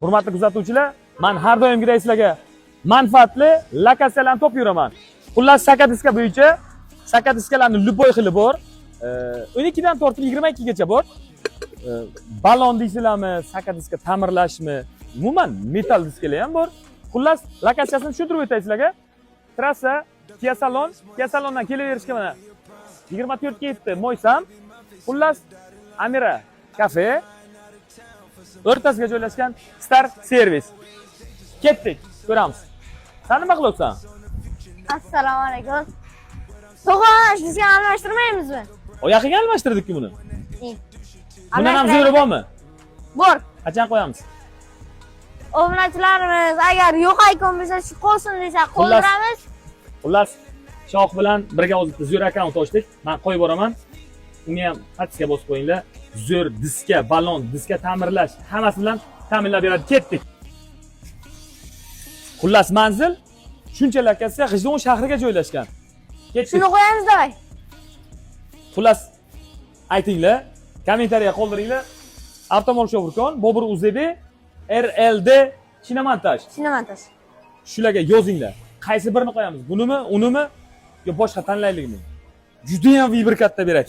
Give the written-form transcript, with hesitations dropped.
Hurmatli kuzatuvchilar, men har doimgidek sizlarga manfaatli lokatsiyalarni topib yuraman. Xullas, sakadiska bo'yicha sakadiskalarning любой xili bor. 12 dan tortib 22 gacha bor. Balon deysizlarmi, sakadiska ta'mirlashmi, umuman metal diskalar ham bor. Xullas, lokatsiyasini tushuntirib o'tay sizlarga. Trassa Kia Salondan kelaverishga mana 24 ga yetdi Mo'ysam. Xullas, Amira kafe o'rtasiga joylashgan Star Service. Ketdik, ko'ramiz. Sen nima qilyapsan? Assalomu alaykum. To'g'on, sizga almashtirmaymizmi? Oyoqiga almashtirdik-ku buni. Bundan ham zo'ri bormi? Bor. Qachon qo'yamiz? Obunachilarimiz agar yo'q aykon bo'lsa, shu qolsin desa qoldiramiz. Xullas, Shoh bilan birga o'zimizda zo'r akkaunt ochdik. Men qo'yib boraman. Uni ham patisiga bosib qo'yinglar. Zo'r diska, balon, diska ta'mirlash hammasi bilan ta'minlab beradi. Ketdik. Xullas, manzil shuncha lokatsiya G'ijdon shahriga joylashgan. Ketdik. Shuni qo'yamiz davay. Xullas, aytinglar, kommentariya qoldiringlar. Avtomobil Shovrikon, Bobur Uzebi, RLD Shinamontaj. Shularga yozinglar. Qaysi birini qo'yamiz? Bunimi, unimi yo boshqa tanlaylikmi? Juda ham vibr katta beradi.